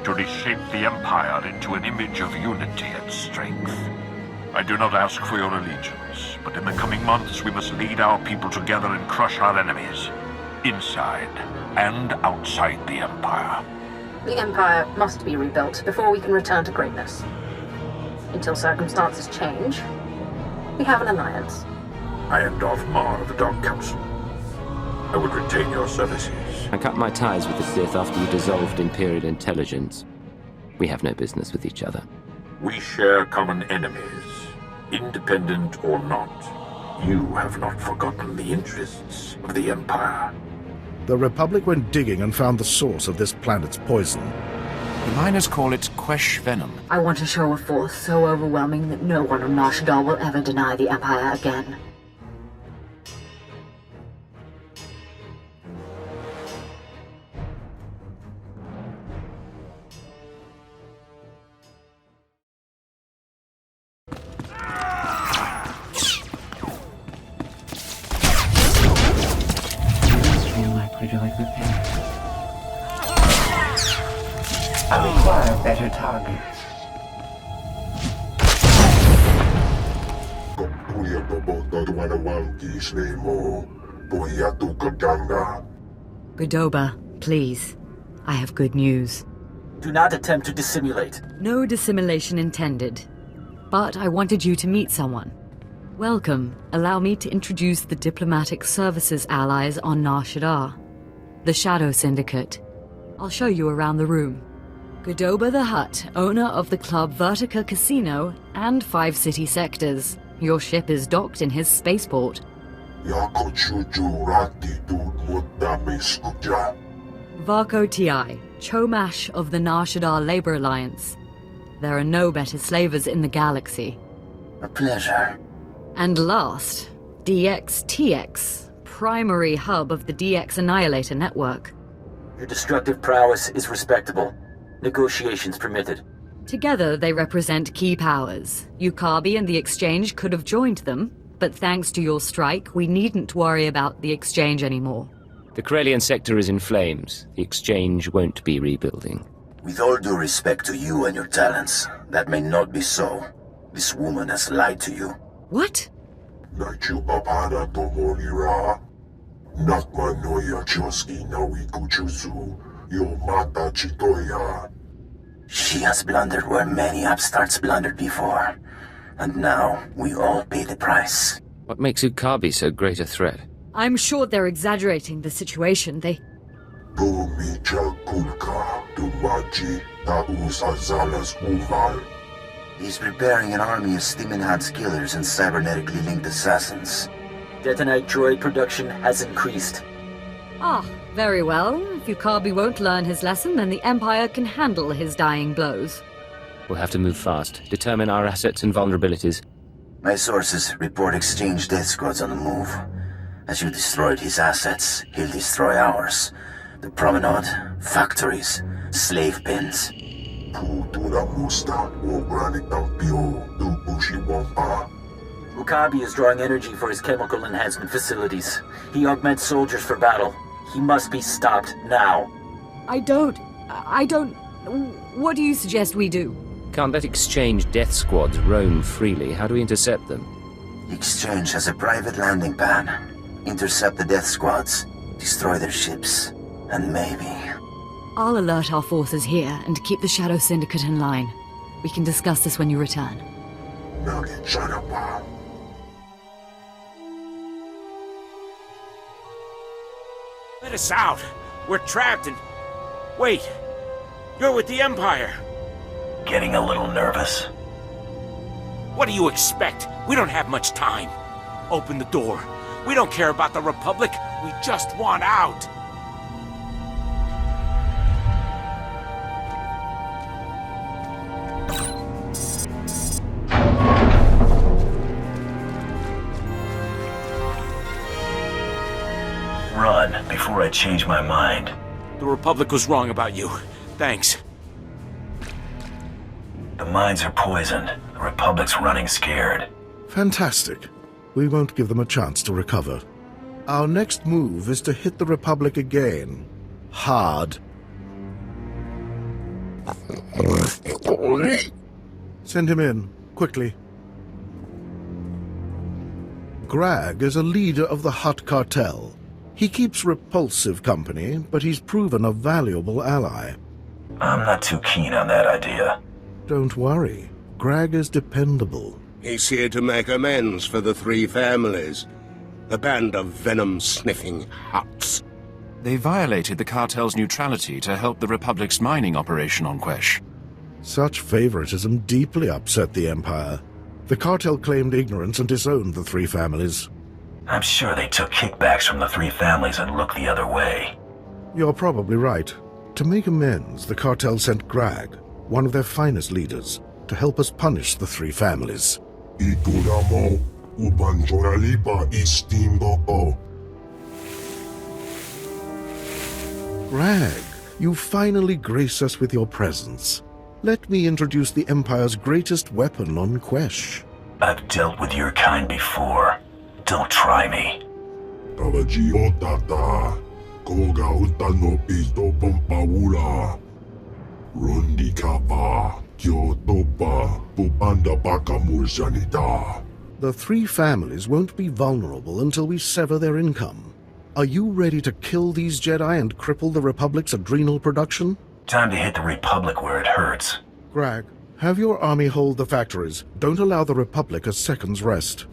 to reshape the Empire into an image of unity and strength. I do not ask for your allegiance, but in the coming months we must lead our people together and crush our enemies, inside and outside the Empire. The Empire must be rebuilt before we can return to greatness. Until circumstances change, we have an alliance. I am Darth Mar of the Dark Council. I would retain your services. I cut my ties with the Sith after you dissolved Imperial intelligence. We have no business with each other. We share common enemies, independent or not. You have not forgotten the interests of the Empire. The Republic went digging and found the source of this planet's poison. The miners call it Quesh venom. I want a show of force so overwhelming that no one on Nar Shaddaa will ever deny the Empire again. Would you like repairs? I require better targets. Godoba, please. I have good news. Do not attempt to dissimulate. No dissimulation intended. But I wanted you to meet someone. Welcome. Allow me to introduce the Diplomatic Services allies on Nar Shaddaa. The Shadow Syndicate. I'll show you around the room. Godoba the Hutt, owner of the club Vertica Casino and 5 city sectors. Your ship is docked in his spaceport. Varko Ti, Chomash of the Nar Shaddaa Labor Alliance. There are no better slavers in the galaxy. A pleasure. And last, DXTX, primary hub of the DX Annihilator network. Your destructive prowess is respectable. Negotiations permitted. Together, they represent key powers. Yukabi and the Exchange could have joined them, but thanks to your strike, we needn't worry about the Exchange anymore. The Corellian sector is in flames. The Exchange won't be rebuilding. With all due respect to you and your talents, that may not be so. This woman has lied to you. What? She has blundered where many upstarts blundered before. And now, we all pay the price. What makes Yukabi so great a threat? I'm sure they're exaggerating the situation. He's preparing an army of Stimenhad's killers and cybernetically linked assassins. Detonite droid production has increased. Ah, very well. If Yukabi won't learn his lesson, then the Empire can handle his dying blows. We'll have to move fast. Determine our assets and vulnerabilities. My sources report Exchange death squads on the move. As you destroyed his assets, he'll destroy ours. The promenade, factories, slave pens. Yukabi is drawing energy for his chemical enhancement facilities. He augments soldiers for battle. He must be stopped now. I don't... What do you suggest we do? Can't let Exchange death squads roam freely. How do we intercept them? The Exchange has a private landing pad. Intercept the death squads, destroy their ships, and maybe... I'll alert our forces here and keep the Shadow Syndicate in line. We can discuss this when you return. Let us out! We're trapped and... Wait! You're with the Empire! Getting a little nervous. What do you expect? We don't have much time. Open the door. We don't care about the Republic. We just want out. Run before I change my mind. The Republic was wrong about you. Thanks. The mines are poisoned. The Republic's running scared. Fantastic. We won't give them a chance to recover. Our next move is to hit the Republic again. Hard. Send him in, quickly. Grag is a leader of the Hutt cartel. He keeps repulsive company, but he's proven a valuable ally. I'm not too keen on that idea. Don't worry. Grag is dependable. He's here to make amends for the three families. A band of venom-sniffing Hutts. They violated the cartel's neutrality to help the Republic's mining operation on Quesh. Such favoritism deeply upset the Empire. The cartel claimed ignorance and disowned the three families. I'm sure they took kickbacks from the three families and looked the other way. You're probably right. To make amends, the cartel sent Grag, one of their finest leaders, to help us punish the three families. Grag, you finally grace us with your presence. Let me introduce the Empire's greatest weapon on Quesh. I've dealt with your kind before. Don't try me. The three families won't be vulnerable until we sever their income. Are you ready to kill these Jedi and cripple the Republic's adrenal production? Time to hit the Republic where it hurts. Grag, have your army hold the factories. Don't allow the Republic a second's rest.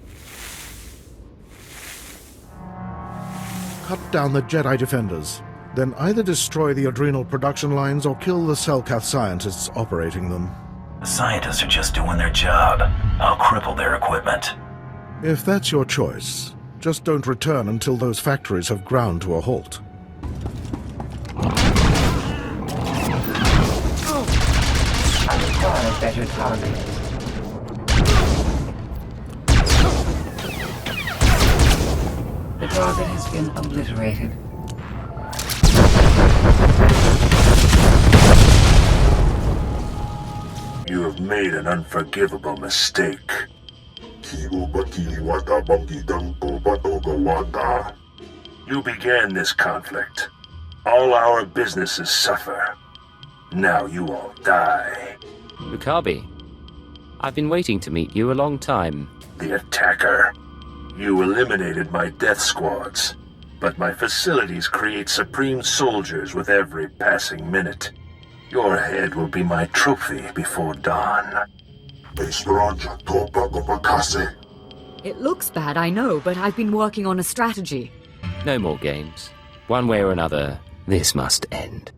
Cut down the Jedi defenders. Then either destroy the adrenal production lines or kill the Selkath scientists operating them. The scientists are just doing their job. I'll cripple their equipment. If that's your choice, just don't return until those factories have ground to a halt. I've got a better target. The target has been obliterated. You have made an unforgivable mistake. You began this conflict. All our businesses suffer. Now you all die. Ukabi, I've been waiting to meet you a long time. The attacker. You eliminated my death squads, but my facilities create supreme soldiers with every passing minute. Your head will be my trophy before dawn. It looks bad, I know, but I've been working on a strategy. No more games. One way or another, this must end.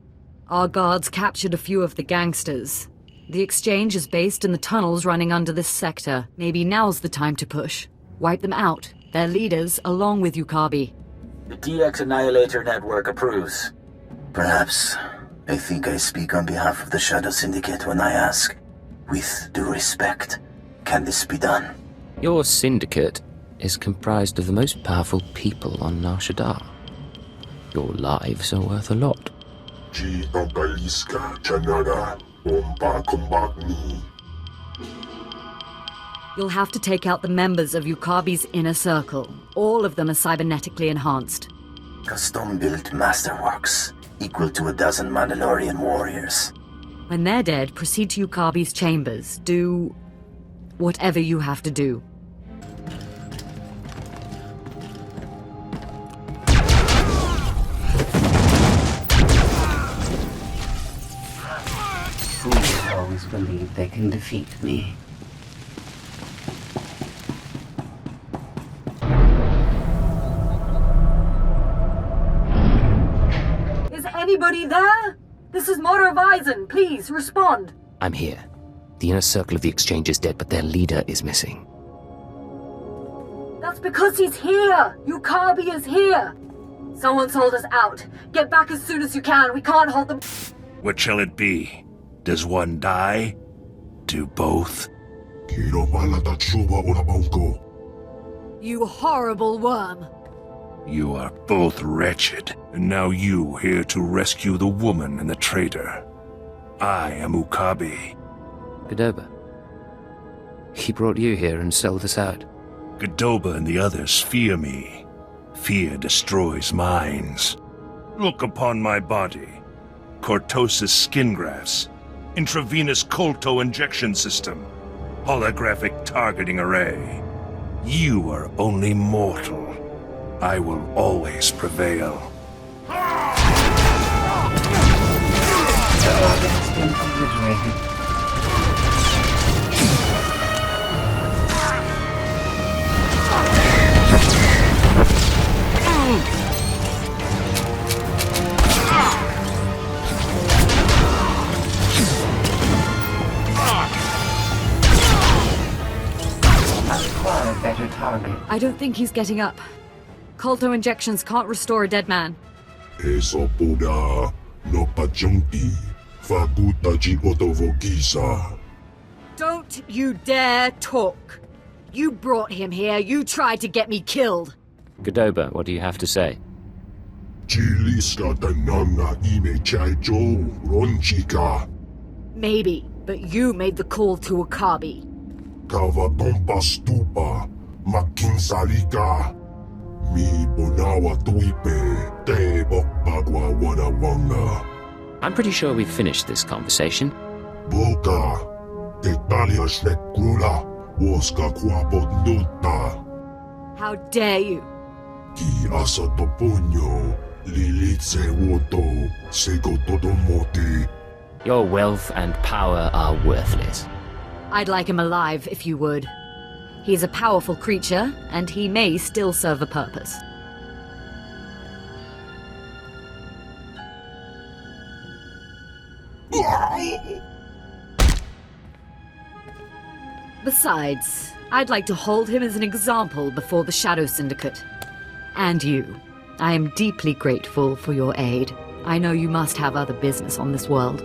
Our guards captured a few of the gangsters. The exchange is based in the tunnels running under this sector. Maybe now's the time to push. Wipe them out, their leaders, along with Ukabi. The DX Annihilator Network approves. Perhaps. I think I speak on behalf of the Shadow Syndicate when I ask, with due respect, can this be done? Your syndicate is comprised of the most powerful people on Nar Shaddaa. Your lives are worth a lot. You'll have to take out the members of Ukabi's inner circle. All of them are cybernetically enhanced. Custom-built masterworks, equal to 12 Mandalorian warriors. When they're dead, proceed to Ukabi's chambers. Do whatever you have to do. Fools always believe they can defeat me. Is anybody there? This is Mora Vizon. Please, respond. I'm here. The inner circle of the exchange is dead, but their leader is missing. That's because he's here. Ukabi is here. Someone sold us out. Get back as soon as you can. We can't hold them. What shall it be? Does one die? Do both? You horrible worm. You are both wretched, and now you here to rescue the woman and the traitor. I am Ukabi. Godoba. He brought you here and sold us out. Godoba and the others fear me. Fear destroys minds. Look upon my body. Cortosis skin grafts. intravenous colto injection system, holographic targeting array. You are only mortal. I will always prevail. The target has been obliterated. Acquire a better target. I don't think he's getting up. Colto injections can't restore a dead man. Esopoda no pachunki faguta jibotovokisa. Don't you dare talk. You brought him here. You tried to get me killed. Godoba, what do you have to say? Chiliska tanana ime chaicho ronchika. Maybe, but you made the call to Akabi. Kavatompa stupa makinsarika. Mi bonawa tuipe te bokpagwa wanawanga. I'm pretty sure we've finished this conversation. Boka te talia shnekrula woska kwapot nuta. How dare you? Ki asa toponyo lilitse woto sego todomoti. Your wealth and power are worthless. I'd like him alive, if you would. He's a powerful creature, and he may still serve a purpose. Besides, I'd like to hold him as an example before the Shadow Syndicate. And you. I am deeply grateful for your aid. I know you must have other business on this world.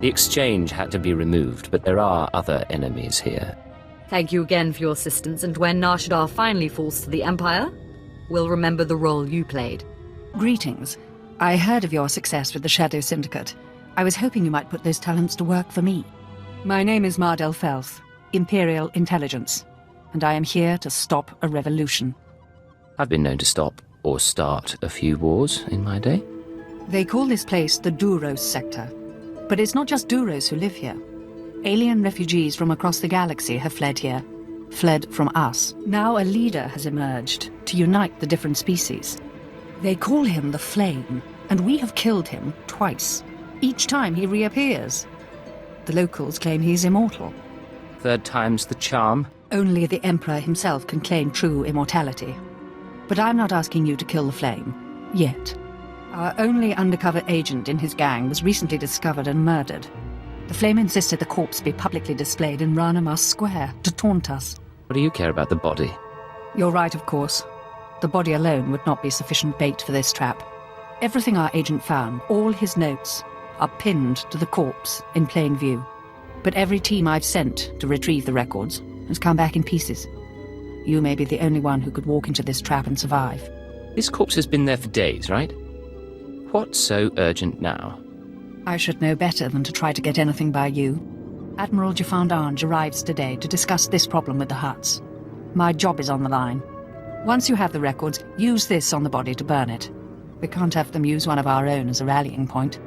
The exchange had to be removed, but there are other enemies here. Thank you again for your assistance, and when Nar Shaddaa finally falls to the Empire, we'll remember the role you played. Greetings. I heard of your success with the Shadow Syndicate. I was hoping you might put those talents to work for me. My name is Mardel Felth, Imperial Intelligence, and I am here to stop a revolution. I've been known to stop or start a few wars in my day. They call this place the Duros Sector, but it's not just Duros who live here. Alien refugees from across the galaxy have fled here. Fled from us. Now a leader has emerged to unite the different species. They call him the Flame, and we have killed him twice. Each time he reappears. The locals claim he's immortal. Third time's the charm. Only the Emperor himself can claim true immortality. But I'm not asking you to kill the Flame. Yet. Our only undercover agent in his gang was recently discovered and murdered. The Flame insisted the corpse be publicly displayed in Ranamas Square to taunt us. What do you care about the body? You're right, of course. The body alone would not be sufficient bait for this trap. Everything our agent found, all his notes, are pinned to the corpse in plain view. But every team I've sent to retrieve the records has come back in pieces. You may be the only one who could walk into this trap and survive. This corpse has been there for days, right? What's so urgent now? I should know better than to try to get anything by you. Admiral Jafand Anj arrives today to discuss this problem with the Hutts. My job is on the line. Once you have the records, use this on the body to burn it. We can't have them use one of our own as a rallying point.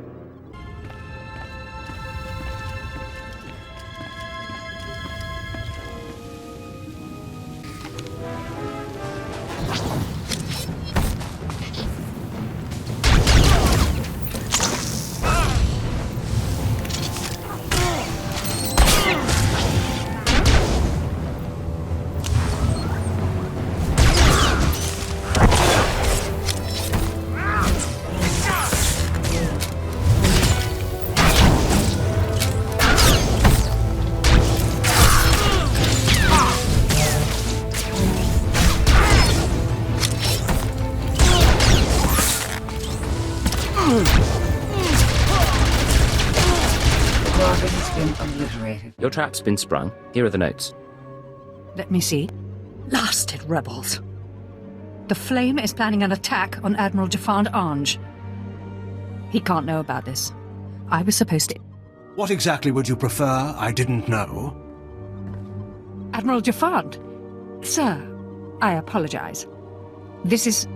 Your trap's been sprung. Here are the notes. Let me see. Blasted rebels. The Flame is planning an attack on Admiral Jafand Anj. He can't know about this. I was supposed to... What exactly would you prefer? I didn't know. Admiral Jafand? Sir, I apologize. This is...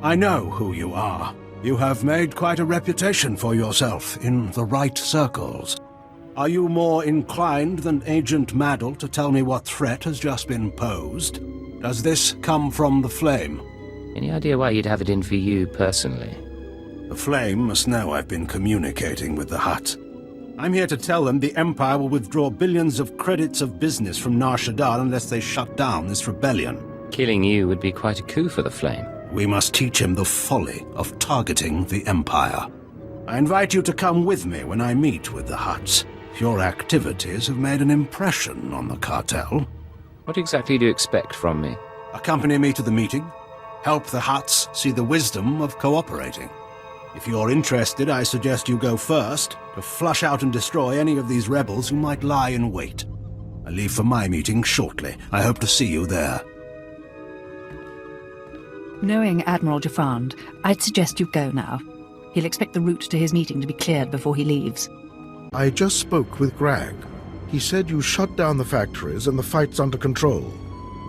I know who you are. You have made quite a reputation for yourself in the right circles. Are you more inclined than Agent Maddle to tell me what threat has just been posed? Does this come from the Flame? Any idea why he'd have it in for you personally? The Flame must know I've been communicating with the Hutt. I'm here to tell them the Empire will withdraw billions of credits of business from Nar Shaddaa unless they shut down this rebellion. Killing you would be quite a coup for the Flame. We must teach him the folly of targeting the Empire. I invite you to come with me when I meet with the Hutts. Your activities have made an impression on the cartel. What exactly do you expect from me? Accompany me to the meeting. Help the Hutts see the wisdom of cooperating. If you're interested, I suggest you go first to flush out and destroy any of these rebels who might lie in wait. I leave for my meeting shortly. I hope to see you there. Knowing Admiral Jafand, I'd suggest you go now. He'll expect the route to his meeting to be cleared before he leaves. I just spoke with Grag. He said you shut down the factories and the fight's under control.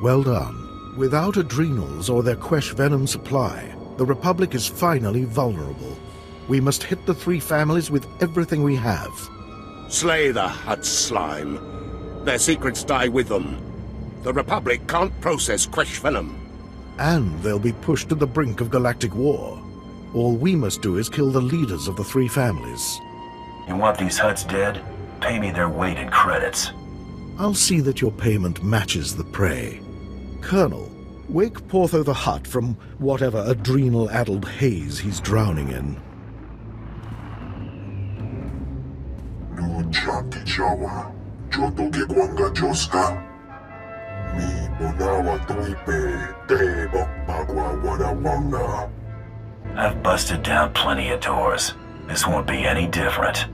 Well done. Without adrenals or their Quesh venom supply, the Republic is finally vulnerable. We must hit the three families with everything we have. Slay the Hutt slime. Their secrets die with them. The Republic can't process Quesh venom. And they'll be pushed to the brink of galactic war. All we must do is kill the leaders of the three families. You want these Hutts dead? Pay me their weight in credits. I'll see that your payment matches the prey. Colonel, wake Portho the Hutt from whatever adrenal-addled haze he's drowning in. I've busted down plenty of doors. This won't be any different.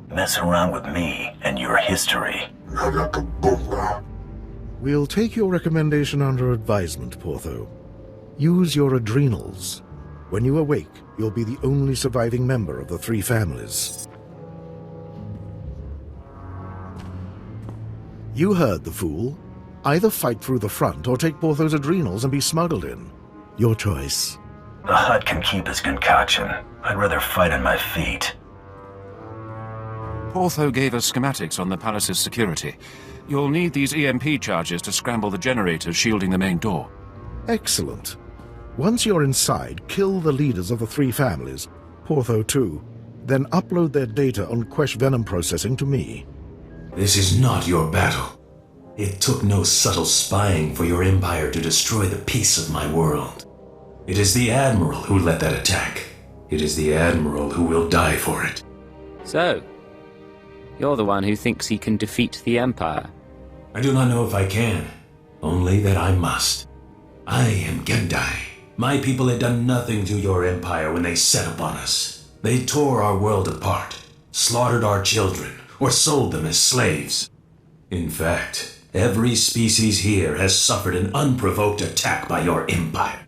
Mess around with me and your history. We'll take your recommendation under advisement, Portho. Use your adrenals. When you awake, you'll be the only surviving member of the three families. You heard the fool. Either fight through the front or take Portho's adrenals and be smuggled in. Your choice. The Hutt can keep his concoction. I'd rather fight on my feet. Portho gave us schematics on the palace's security. You'll need these EMP charges to scramble the generators shielding the main door. Excellent. Once you're inside, kill the leaders of the three families, Portho too. Then upload their data on Quesh venom processing to me. This is not your battle. It took no subtle spying for your empire to destroy the peace of my world. It is the Admiral who led that attack. It is the Admiral who will die for it. So, you're the one who thinks he can defeat the Empire. I do not know if I can, only that I must. I am Gendai. My people had done nothing to your empire when they set upon us. They tore our world apart, slaughtered our children, or sold them as slaves. In fact, every species here has suffered an unprovoked attack by your empire.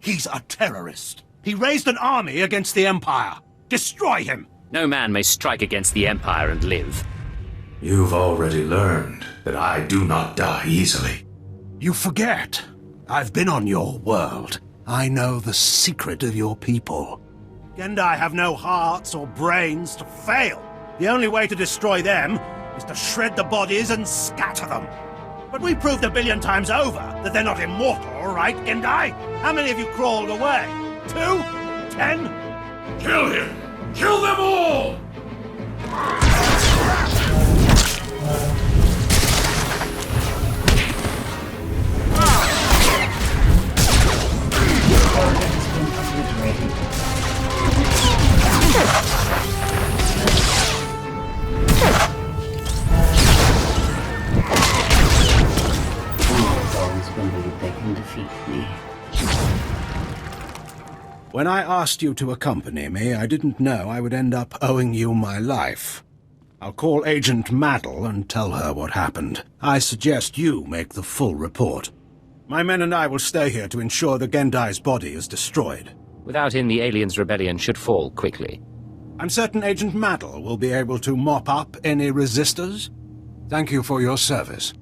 He's a terrorist. He raised an army against the Empire. Destroy him! No man may strike against the Empire and live. You've already learned that I do not die easily. You forget. I've been on your world. I know the secret of your people. Gendai have no hearts or brains to fail. The only way to destroy them is to shred the bodies and scatter them. But we proved 1 billion times over that they're not immortal, right, Gendai? How many of you crawled away? 2? 10? Kill him! Kill them all! When I asked you to accompany me, I didn't know I would end up owing you my life. I'll call Agent Maddle and tell her what happened. I suggest you make the full report. My men and I will stay here to ensure the Gendai's body is destroyed. Without him, the aliens' rebellion should fall quickly. I'm certain Agent Maddle will be able to mop up any resistors. Thank you for your service.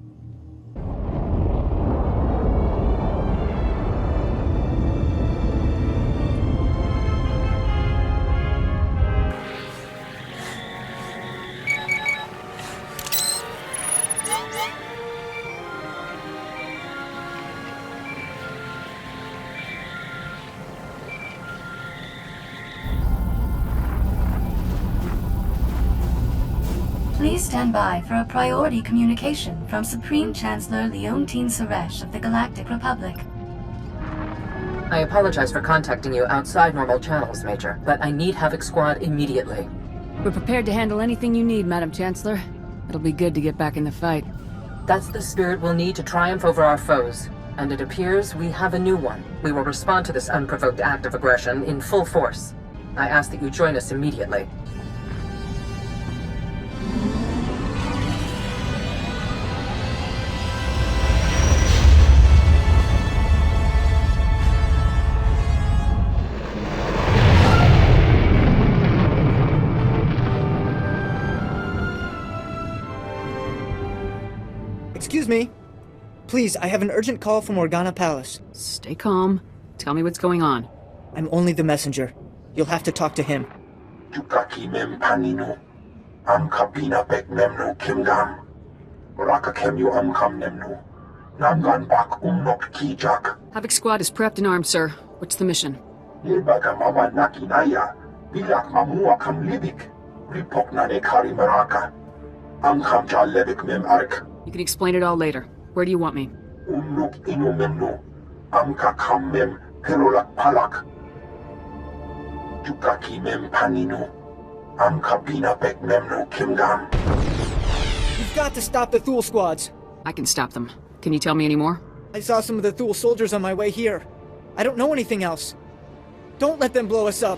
Please stand by for a priority communication from Supreme Chancellor Leontine Suresh of the Galactic Republic. I apologize for contacting you outside normal channels, Major, but I need Havoc Squad immediately. We're prepared to handle anything you need, Madam Chancellor. It'll be good to get back in the fight. That's the spirit we'll need to triumph over our foes. And it appears we have a new one. We will respond to this unprovoked act of aggression in full force. I ask that you join us immediately. Excuse me. Please, I have an urgent call from Organa Palace. Stay calm. Tell me what's going on. I'm only the messenger. You'll have to talk to him. Tukaki mem panino. Am kapina pek memno kimgam. Raka kemyu am kam nemno. Namgan bak umnok kijak. Havoc Squad is prepped and armed, sir. What's the mission? Ilbaga mama nakinaya. Bilak mamua kam libik. Ripokna ne kari maraka. Am kam ja lebik mem ark. You can explain it all later. Where do you want me? Umnuk inu memno. Amka kam mem perolak palak. Tukaki mem panino. Amka bina pek memno kimgam. You've got to stop the Thule squads. I can stop them. Can you tell me any more? I saw some of the Thule soldiers on my way here. I don't know anything else. Don't let them blow us up.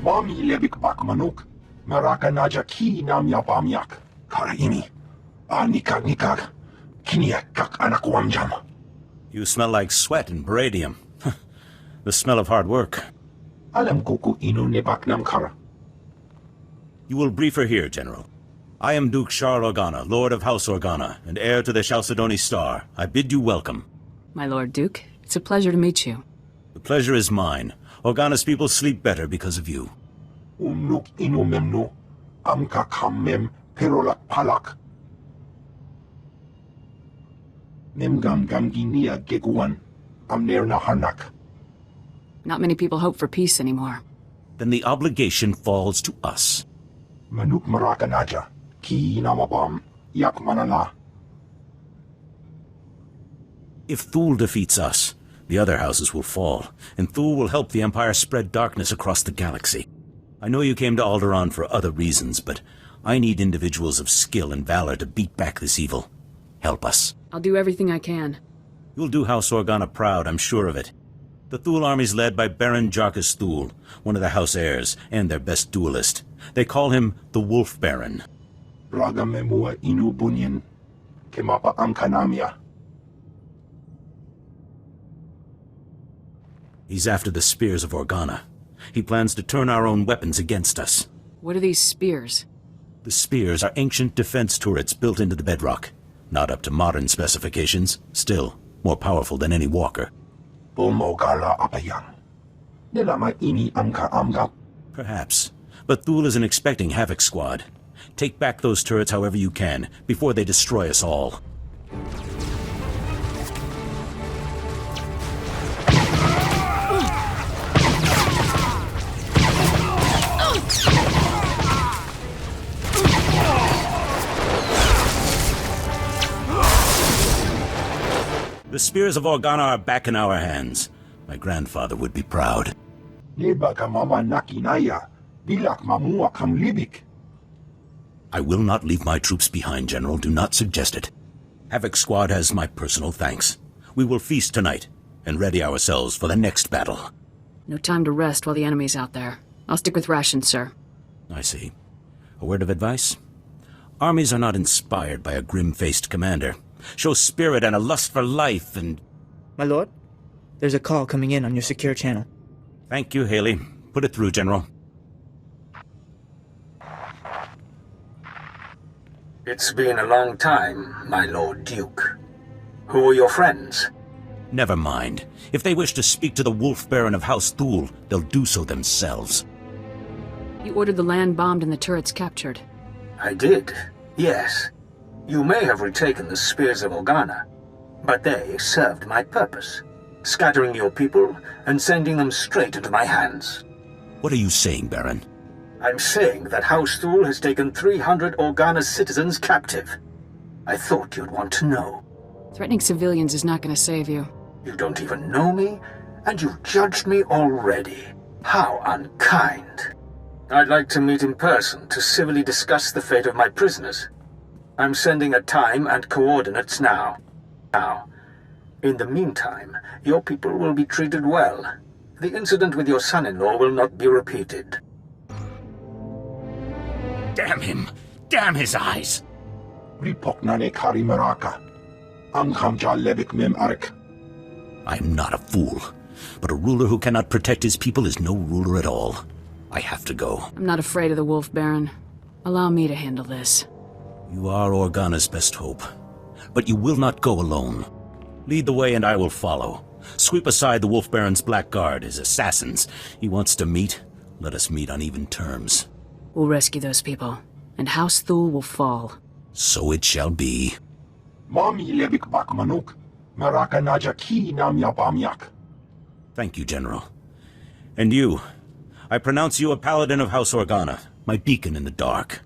Mami lebik bak manuk. Maraka naja ki nam yapamyak. Karaimi. Nikag nikag. Kiniak kak anakuamjam. You smell like sweat and beradium. The smell of hard work. Alam kuku inu nebak nam kara. You will brief her here, General. I am Duke Charles Organa, Lord of House Organa, and heir to the SWTOR. I bid you welcome. My Lord Duke, it's a pleasure to meet you. The pleasure is mine. Organa's people sleep better because of you. Umnuk inu memno. Amka kam mem perolak palak. Memgam gamginia geguan. Amner na hanak. Not many people hope for peace anymore. Then the obligation falls to us. Manuk maraka naja. Ki namabam. Yak manala. If Thule defeats us, the other houses will fall, and Thule will help the Empire spread darkness across the galaxy. I know you came to Alderaan for other reasons, but I need individuals of skill and valor to beat back this evil. Help us. I'll do everything I can. You'll do House Organa proud, I'm sure of it. The Thule army's led by Baron Jarkus Thule, one of the House heirs, and their best duelist. They call him the Wolf Baron. Raga memua inu bunyan. Kemapa amkanamia. He's after the spears of Organa. He plans to turn our own weapons against us. What are these spears? The spears are ancient defense turrets built into the bedrock. Not up to modern specifications, still more powerful than any walker. Perhaps, but Thule isn't expecting Havoc Squad. Take back those turrets however you can, before they destroy us all. The spears of Organa are back in our hands. My grandfather would be proud. Lebaga mama nakinaya. Bilak mamua kam libik. I will not leave my troops behind, General. Do not suggest it. Havoc Squad has my personal thanks. We will feast tonight and ready ourselves for the next battle. No time to rest while the enemy's out there. I'll stick with rations, sir. I see. A word of advice? Armies are not inspired by a grim-faced commander. Show spirit and a lust for life and... My lord, there's a call coming in on your secure channel. Thank you, Haley. Put it through, General. It's been a long time, my Lord Duke. Who are your friends? Never mind. If they wish to speak to the Wolf Baron of House Thule, they'll do so themselves. You ordered the land bombed and the turrets captured. I did, yes. You may have retaken the Spears of Organa, but they served my purpose, scattering your people and sending them straight into my hands. What are you saying, Baron? I'm saying that House Thule has taken 300 Organa citizens captive. I thought you'd want to know. Threatening civilians is not going to save you. You don't even know me, and you've judged me already. How unkind. I'd like to meet in person to civilly discuss the fate of my prisoners. I'm sending a time and coordinates now. In the meantime, your people will be treated well. The incident with your son-in-law will not be repeated. Damn him! Damn his eyes! Ripoknane kari maraka. Anghamja lebik mem arik. I'm not a fool, but a ruler who cannot protect his people is no ruler at all. I have to go. I'm not afraid of the Wolf Baron. Allow me to handle this. You are Organa's best hope, but you will not go alone. Lead the way and I will follow. Sweep aside the Wolf Baron's black guard, his assassins. He wants to meet. Let us meet on even terms. We'll rescue those people, and House Thule will fall. So it shall be. Mami lebik bak manuk. Maraka naja ki nam yabamyak. Thank you, General. And you, I pronounce you a paladin of House Organa, my beacon in the dark.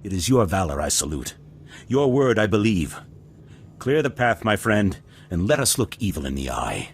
It is your valor I salute. Your word I believe. Clear the path, my friend, and let us look evil in the eye.